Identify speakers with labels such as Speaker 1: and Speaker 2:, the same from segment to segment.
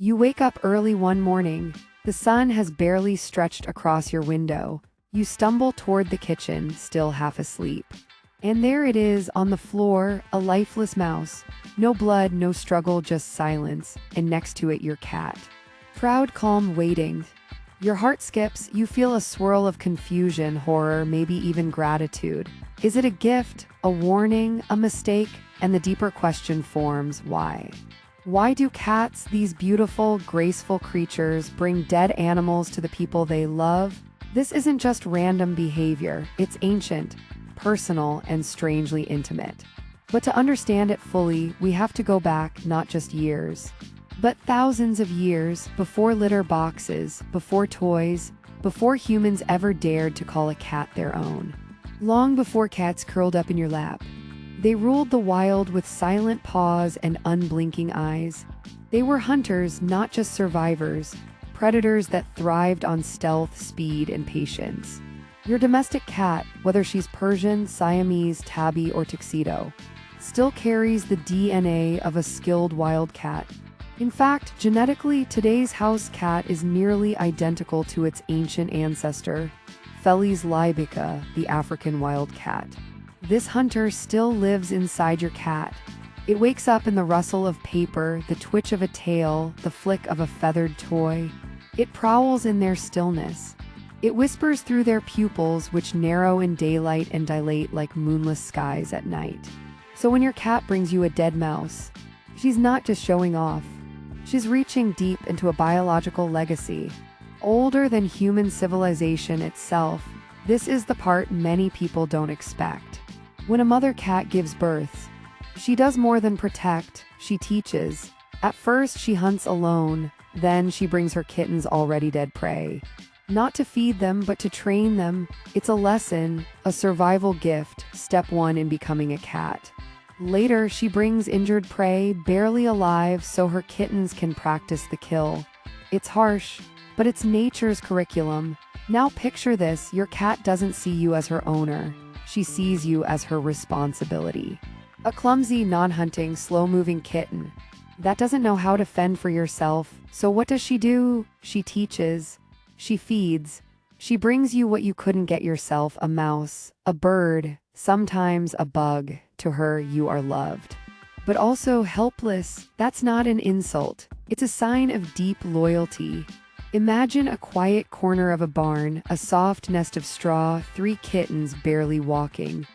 Speaker 1: You wake up early one morning. The sun has barely stretched across your window. You stumble toward the kitchen, still half asleep. And there it is on the floor, a lifeless mouse. No blood, no struggle, just silence. And next to it, your cat. Proud, calm, waiting. Your heart skips. You feel a swirl of confusion, horror, maybe even gratitude. Is it a gift, a warning, a mistake? And the deeper question forms, why? Why do cats, these beautiful, graceful creatures, bring dead animals to the people they love? This isn't just random behavior. It's ancient, personal, and strangely intimate. But to understand it fully, we have to go back not just years, but thousands of years before litter boxes, before toys, before humans ever dared to call a cat their own. Long before cats curled up in your lap. They ruled the wild with silent paws and unblinking eyes. They were hunters, not just survivors, predators that thrived on stealth, speed, and patience. Your domestic cat, whether she's Persian, Siamese, tabby, or tuxedo, still carries the DNA of a skilled wild cat. In fact, genetically, today's house cat is nearly identical to its ancient ancestor, Felis libica, the African wild cat. This hunter still lives inside your cat. It wakes up in the rustle of paper, the twitch of a tail, the flick of a feathered toy. It prowls in their stillness. It whispers through their pupils, which narrow in daylight and dilate like moonless skies at night. So when your cat brings you a dead mouse, she's not just showing off. She's reaching deep into a biological legacy, older than human civilization itself. This is the part many people don't expect. When a mother cat gives birth, she does more than protect, she teaches. At first, she hunts alone, then she brings her kittens already dead prey. Not to feed them, but to train them. It's a lesson, a survival gift, step one in becoming a cat. Later, she brings injured prey, barely alive, so her kittens can practice the kill. It's harsh, but it's nature's curriculum. Now picture this, your cat doesn't see you as her owner. She sees you as her responsibility. A clumsy, non-hunting, slow-moving kitten that doesn't know how to fend for yourself. So what does she do? She teaches. She feeds. She brings you what you couldn't get yourself, a mouse, a bird, sometimes a bug. To her, you are loved. But also helpless. That's not an insult. It's a sign of deep loyalty. Imagine a quiet corner of a barn, a soft nest of straw, 3 kittens barely walking.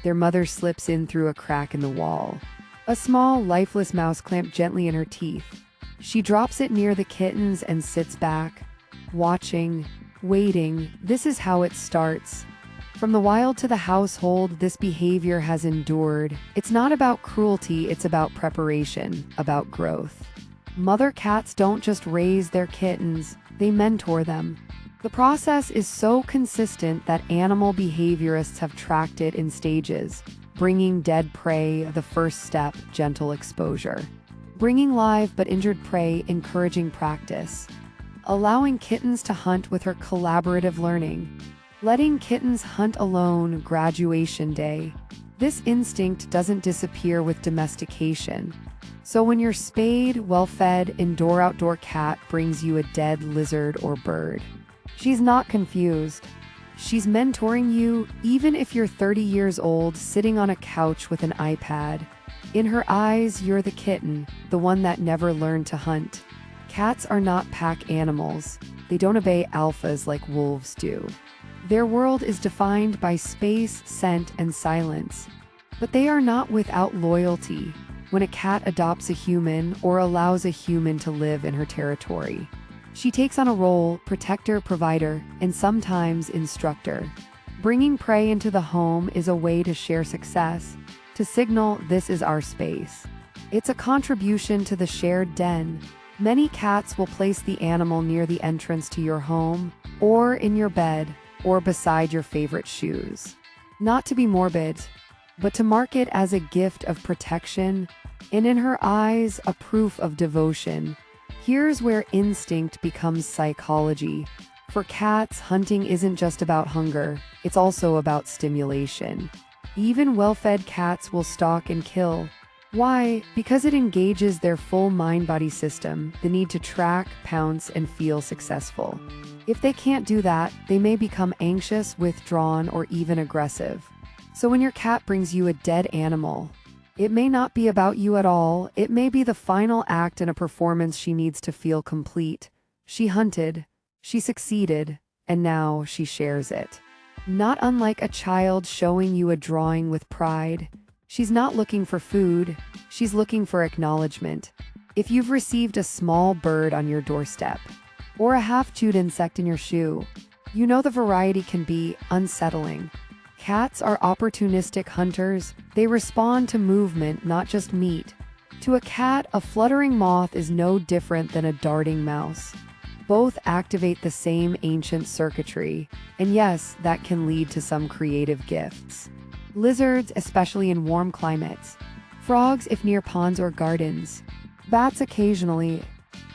Speaker 1: Their mother slips in through a crack in the wall. A small, lifeless mouse clamped gently in her teeth. She drops it near the kittens and sits back, watching, waiting. This is how it starts. From the wild to the household, this behavior has endured. It's not about cruelty, it's about preparation, about growth. Mother cats don't just raise their kittens, they mentor them. The process is so consistent that animal behaviorists have tracked it in stages. Bringing dead prey, the first step, gentle exposure. Bringing live but injured prey, encouraging practice. Allowing kittens to hunt with her, collaborative learning. Letting kittens hunt alone, graduation day. This instinct doesn't disappear with domestication. So when your spayed, well-fed, indoor-outdoor cat brings you a dead lizard or bird, she's not confused. She's mentoring you, even if you're 30 years old, sitting on a couch with an iPad. In her eyes, you're the kitten, the one that never learned to hunt. Cats are not pack animals. They don't obey alphas like wolves do. Their world is defined by space, scent, and silence. But they are not without loyalty. When a cat adopts a human or allows a human to live in her territory, she takes on a role, protector, provider, and sometimes instructor. Bringing prey into the home is a way to share success, to signal this is our space. It's a contribution to the shared den. Many cats will place the animal near the entrance to your home, or in your bed, or beside your favorite shoes. Not to be morbid, but to mark it as a gift of protection, and in her eyes, a proof of devotion. Here's where instinct becomes psychology. For cats, hunting isn't just about hunger, it's also about stimulation. Even well-fed cats will stalk and kill. Why? Because it engages their full mind-body system, the need to track, pounce, and feel successful. If they can't do that, they may become anxious, withdrawn, or even aggressive. So when your cat brings you a dead animal, it may not be about you at all. It may be the final act in a performance she needs to feel complete. She hunted, she succeeded, and now she shares it. Not unlike a child showing you a drawing with pride. She's not looking for food, she's looking for acknowledgement. If you've received a small bird on your doorstep, or a half-chewed insect in your shoe, you know the variety can be unsettling. Cats are opportunistic hunters. They respond to movement, not just meat. To a cat, a fluttering moth is no different than a darting mouse. Both activate the same ancient circuitry, and yes, that can lead to some creative gifts. Lizards, especially in warm climates. Frogs, if near ponds or gardens. Bats occasionally.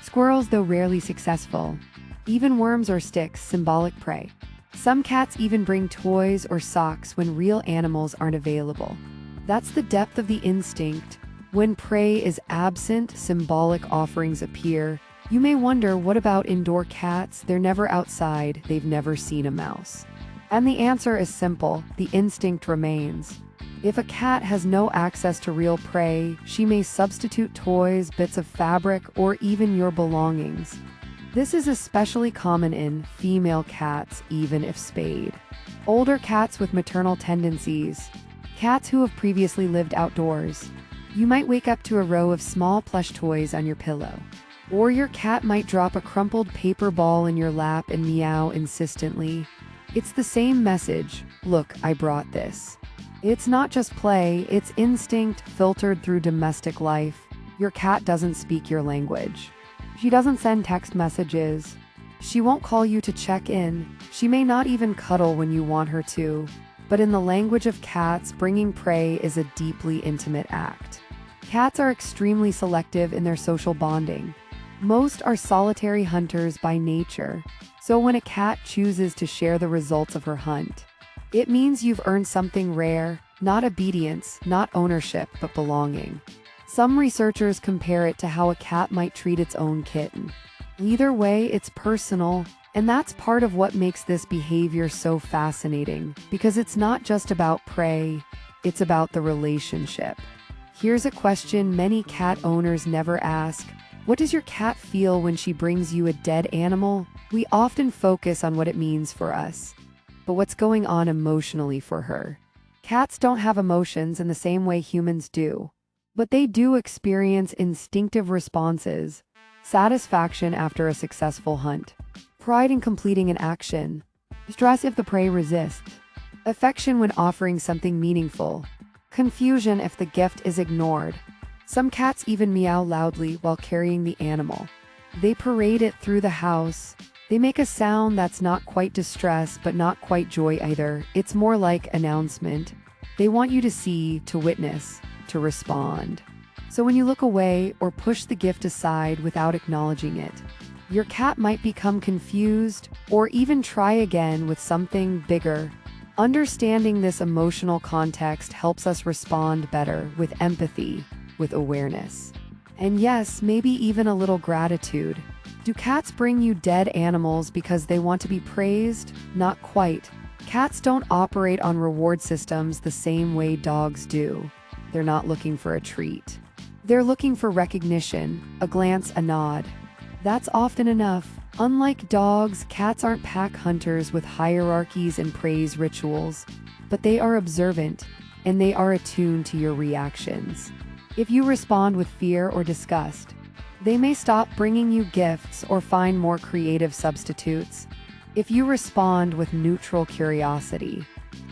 Speaker 1: Squirrels, though rarely successful. Even worms or sticks, symbolic prey. Some cats even bring toys or socks when real animals aren't available. That's the depth of the instinct. When prey is absent, symbolic offerings appear. You may wonder, what about indoor cats? They're never outside, they've never seen a mouse. And the answer is simple, the instinct remains. If a cat has no access to real prey, she may substitute toys, bits of fabric, or even your belongings. This is especially common in female cats, even if spayed. Older cats with maternal tendencies. Cats who have previously lived outdoors. You might wake up to a row of small plush toys on your pillow. Or your cat might drop a crumpled paper ball in your lap and meow insistently. It's the same message. Look, I brought this. It's not just play, it's instinct filtered through domestic life. Your cat doesn't speak your language. She doesn't send text messages. She won't call you to check in. She may not even cuddle when you want her to. But in the language of cats, bringing prey is a deeply intimate act. Cats are extremely selective in their social bonding. Most are solitary hunters by nature. So when a cat chooses to share the results of her hunt, it means you've earned something rare, not obedience, not ownership, but belonging. Some researchers compare it to how a cat might treat its own kitten. Either way, it's personal, and that's part of what makes this behavior so fascinating, because it's not just about prey, it's about the relationship. Here's a question many cat owners never ask. What does your cat feel when she brings you a dead animal? We often focus on what it means for us, but what's going on emotionally for her? Cats don't have emotions in the same way humans do, but they do experience instinctive responses: satisfaction after a successful hunt, pride in completing an action, stress if the prey resists, affection when offering something meaningful, confusion if the gift is ignored. Some cats even meow loudly while carrying the animal. They parade it through the house. They make a sound that's not quite distress, but not quite joy either. It's more like announcement. They want you to see, to witness, to respond. So when you look away or push the gift aside without acknowledging it, your cat might become confused or even try again with something bigger. Understanding this emotional context helps us respond better with empathy, with awareness. And yes, maybe even a little gratitude. Do cats bring you dead animals because they want to be praised? Not quite. Cats don't operate on reward systems the same way dogs do. They're not looking for a treat. They're looking for recognition, a glance, a nod. That's often enough. Unlike dogs, cats aren't pack hunters with hierarchies and praise rituals, but they are observant, and they are attuned to your reactions. If you respond with fear or disgust, they may stop bringing you gifts or find more creative substitutes. If you respond with neutral curiosity,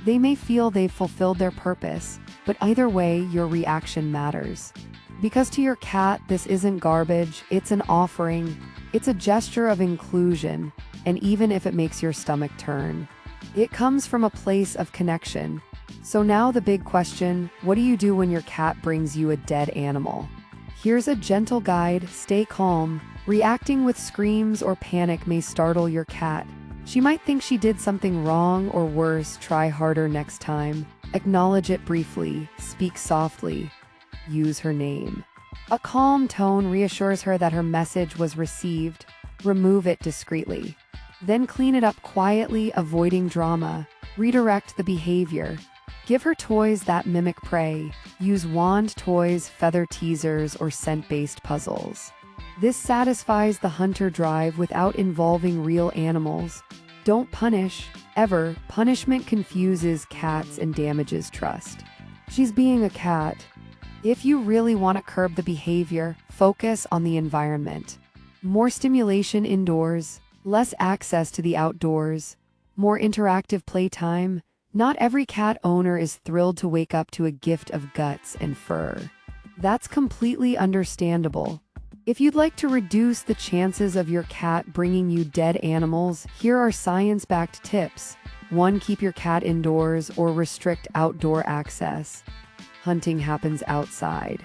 Speaker 1: they may feel they've fulfilled their purpose, but either way, your reaction matters. Because to your cat, this isn't garbage, it's an offering, it's a gesture of inclusion, and even if it makes your stomach turn, it comes from a place of connection. So now the big question, what do you do when your cat brings you a dead animal? Here's a gentle guide: stay calm. Reacting with screams or panic may startle your cat. She might think she did something wrong, or worse, try harder next time. Acknowledge it briefly, speak softly. use her name. A calm tone reassures her that her message was received. Remove it discreetly. Then clean it up quietly, avoiding drama. Redirect the behavior. Give her toys that mimic prey. Use wand toys, feather teasers, or scent-based puzzles. This satisfies the hunter drive without involving real animals. Don't punish, ever. Punishment confuses cats and damages trust. She's being a cat. If you really want to curb the behavior, focus on the environment. More stimulation indoors, less access to the outdoors, more interactive playtime. Not every cat owner is thrilled to wake up to a gift of guts and fur. That's completely understandable. If you'd like to reduce the chances of your cat bringing you dead animals, here are science-backed tips. 1. Keep your cat indoors or restrict outdoor access. Hunting happens outside.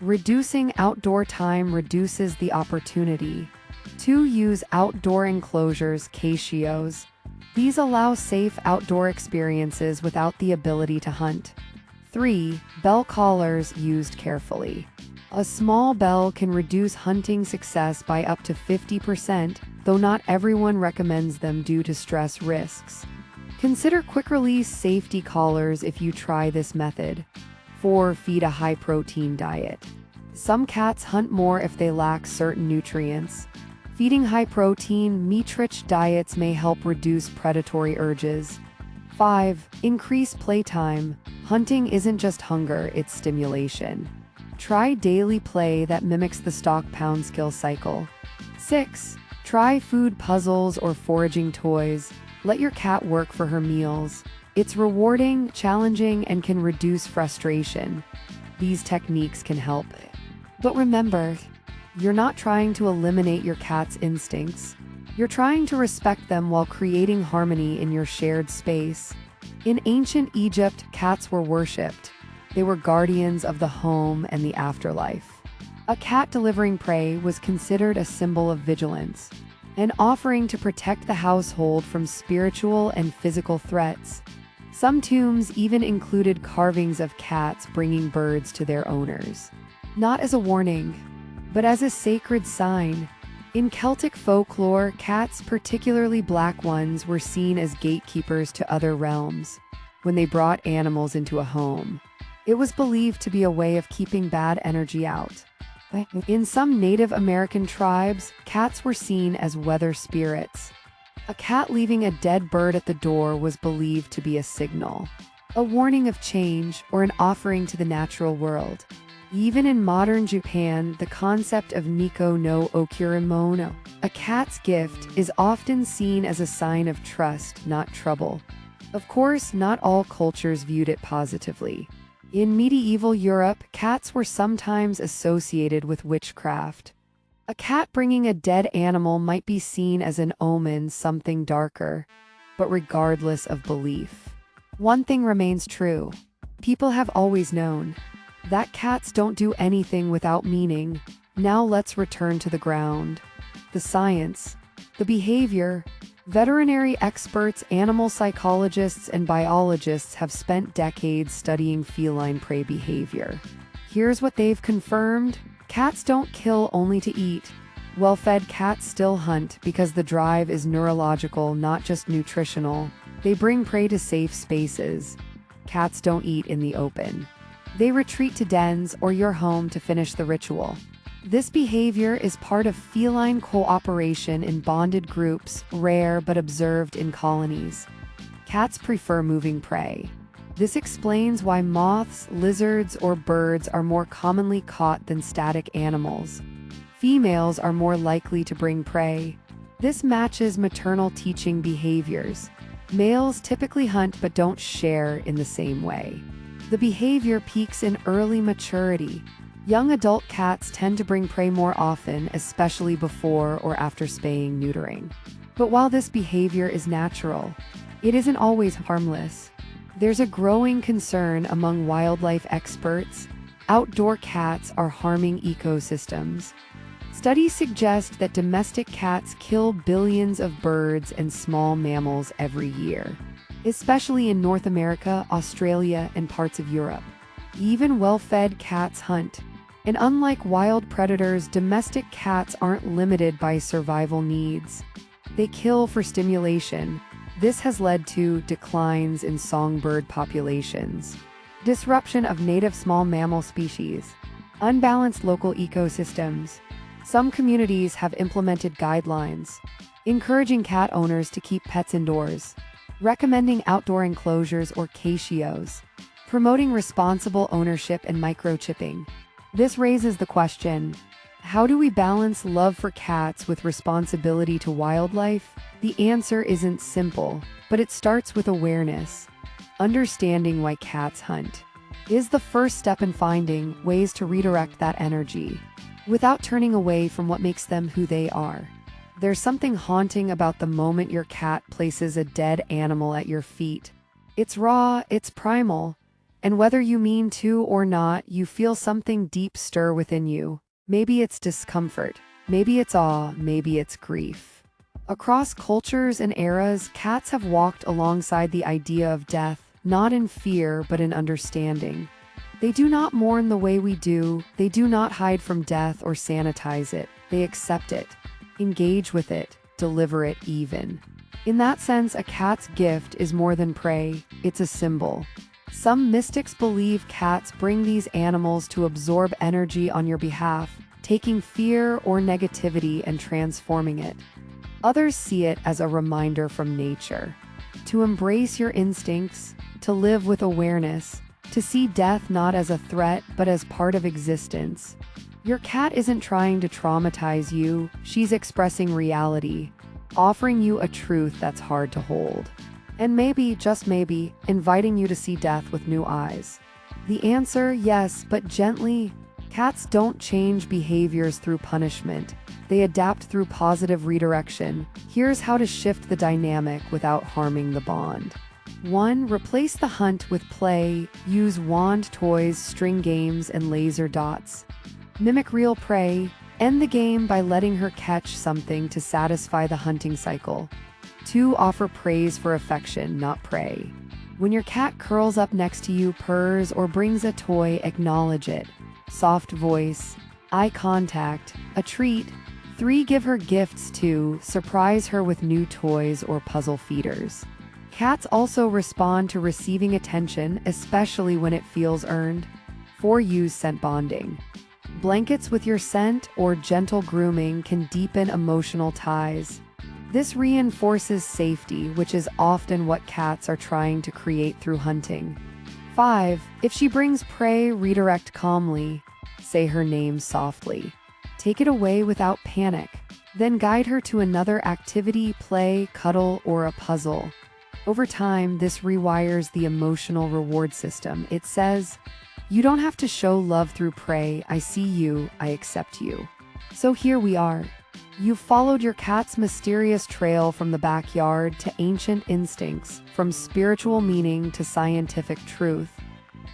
Speaker 1: Reducing outdoor time reduces the opportunity. 2. Use outdoor enclosures, cachios. These allow safe outdoor experiences without the ability to hunt. 3. Bell collars used carefully. A small bell can reduce hunting success by up to 50%, though not everyone recommends them due to stress risks. Consider quick-release safety collars if you try this method. 4. Feed a high-protein diet. Some cats hunt more if they lack certain nutrients. Feeding high-protein, meat-rich diets may help reduce predatory urges. 5. Increase playtime. Hunting isn't just hunger, it's stimulation. Try daily play that mimics the stock-pound skill cycle. 6. Try food puzzles or foraging toys. Let your cat work for her meals. It's rewarding, challenging, and can reduce frustration. These techniques can help. But remember, you're not trying to eliminate your cat's instincts. You're trying to respect them while creating harmony in your shared space. In ancient Egypt, cats were worshipped. They were guardians of the home and the afterlife. A cat delivering prey was considered a symbol of vigilance, an offering to protect the household from spiritual and physical threats. Some tombs even included carvings of cats bringing birds to their owners. Not as a warning, but as a sacred sign. In Celtic folklore, cats, particularly black ones, were seen as gatekeepers to other realms. When they brought animals into a home, it was believed to be a way of keeping bad energy out. In some Native American tribes, cats were seen as weather spirits. A cat leaving a dead bird at the door was believed to be a signal, a warning of change, or an offering to the natural world. Even in modern Japan, the concept of Niko no Okuramono, a cat's gift, is often seen as a sign of trust, not trouble. Of course, not all cultures viewed it positively. In medieval Europe, cats were sometimes associated with witchcraft. A cat bringing a dead animal might be seen as an omen, something darker. But regardless of belief, one thing remains true. People have always known that cats don't do anything without meaning. Now let's return to the ground. The science, the behavior. Veterinary experts, animal psychologists, and biologists have spent decades studying feline prey behavior. Here's what they've confirmed. Cats don't kill only to eat. Well-fed cats still hunt because the drive is neurological, not just nutritional. They bring prey to safe spaces. Cats don't eat in the open. They retreat to dens or your home to finish the ritual. This behavior is part of feline cooperation in bonded groups, rare but observed in colonies. Cats prefer moving prey. This explains why moths, lizards, or birds are more commonly caught than static animals. Females are more likely to bring prey. This matches maternal teaching behaviors. Males typically hunt but don't share in the same way. The behavior peaks in early maturity. Young adult cats tend to bring prey more often, especially before or after spaying, neutering. But while this behavior is natural, it isn't always harmless. There's a growing concern among wildlife experts. Outdoor cats are harming ecosystems. Studies suggest that domestic cats kill billions of birds and small mammals every year, especially in North America, Australia, and parts of Europe. Even well-fed cats hunt. And unlike wild predators, domestic cats aren't limited by survival needs. They kill for stimulation. This has led to declines in songbird populations, disruption of native small mammal species, unbalanced local ecosystems. Some communities have implemented guidelines, encouraging cat owners to keep pets indoors, recommending outdoor enclosures or cages, promoting responsible ownership and microchipping. This raises the question, how do we balance love for cats with responsibility to wildlife? The answer isn't simple, but it starts with awareness. Understanding why cats hunt is the first step in finding ways to redirect that energy, without turning away from what makes them who they are. There's something haunting about the moment your cat places a dead animal at your feet. It's raw, it's primal, and whether you mean to or not, you feel something deep stir within you. Maybe it's discomfort, maybe it's awe, maybe it's grief. Across cultures and eras, cats have walked alongside the idea of death, not in fear, but in understanding. They do not mourn the way we do, they do not hide from death or sanitize it, they accept it, engage with it, deliver it even. In that sense, a cat's gift is more than prey, it's a symbol. Some mystics believe cats bring these animals to absorb energy on your behalf, taking fear or negativity and transforming it. Others see it as a reminder from nature, to embrace your instincts, to live with awareness, to see death not as a threat but as part of existence. Your cat isn't trying to traumatize you, she's expressing reality, offering you a truth that's hard to hold. And maybe, just maybe, inviting you to see death with new eyes. The answer, yes, but gently. Cats don't change behaviors through punishment. They adapt through positive redirection. Here's how to shift the dynamic without harming the bond. 1. Replace the hunt with play. Use wand toys, string games, and laser dots. Mimic real prey. End the game by letting her catch something to satisfy the hunting cycle. 2. Offer praise for affection, not prey. When your cat curls up next to you, purrs, or brings a toy, acknowledge it. Soft voice, eye contact, a treat. 3. Give her gifts too. Surprise her with new toys or puzzle feeders. Cats also respond to receiving attention, especially when it feels earned. 4. Use scent bonding. Blankets with your scent or gentle grooming can deepen emotional ties. This reinforces safety, which is often what cats are trying to create through hunting. 5. If she brings prey, redirect calmly. Say her name softly. Take it away without panic. Then guide her to another activity, play, cuddle, or a puzzle. Over time, this rewires the emotional reward system. It says, you don't have to show love through prey. I see you, I accept you. So here we are. You've followed your cat's mysterious trail from the backyard to ancient instincts, from spiritual meaning to scientific truth.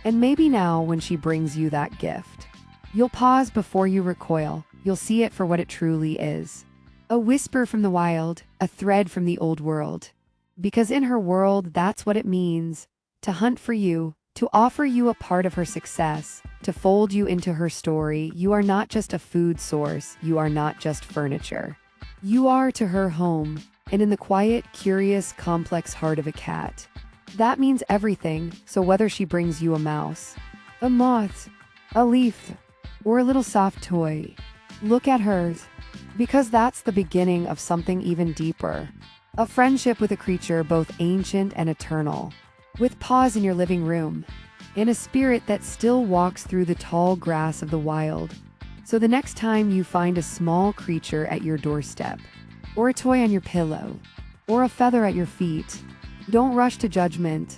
Speaker 1: And maybe now, when she brings you that gift, you'll pause before you recoil. You'll see it for what it truly is. A whisper from the wild, a thread from the old world. Because in her world, that's what it means to hunt for you, to offer you a part of her success, to fold you into her story. You are not just a food source, you are not just furniture. You are to her home, and in the quiet, curious, complex heart of a cat. That means everything, so whether she brings you a mouse, a moth, a leaf, or a little soft toy, look at hers. Because that's the beginning of something even deeper. A friendship with a creature both ancient and eternal. With paws in your living room, and a spirit that still walks through the tall grass of the wild. So the next time you find a small creature at your doorstep, or a toy on your pillow, or a feather at your feet, don't rush to judgment.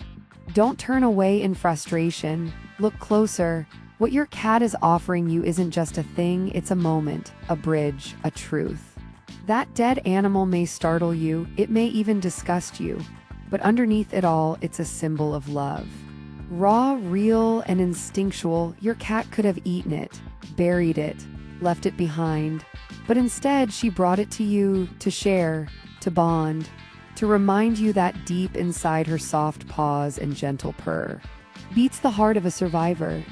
Speaker 1: Don't turn away in frustration. Look closer. What your cat is offering you isn't just a thing, it's a moment, a bridge, a truth. That dead animal may startle you, it may even disgust you. But underneath it all, it's a symbol of love. Raw, real, and instinctual, your cat could have eaten it, buried it, left it behind. But instead, she brought it to you to share, to bond, to remind you that deep inside her soft paws and gentle purr beats the heart of a survivor.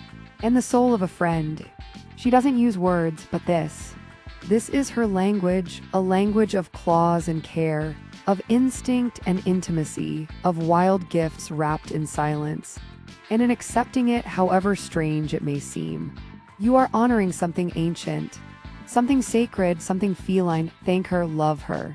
Speaker 1: and the soul of a friend. She doesn't use words, but this is her language, a language of claws and care, of instinct and intimacy, of wild gifts wrapped in silence. And in accepting it, however strange it may seem, you are honoring something ancient, something sacred, something feline. Thank her, love her.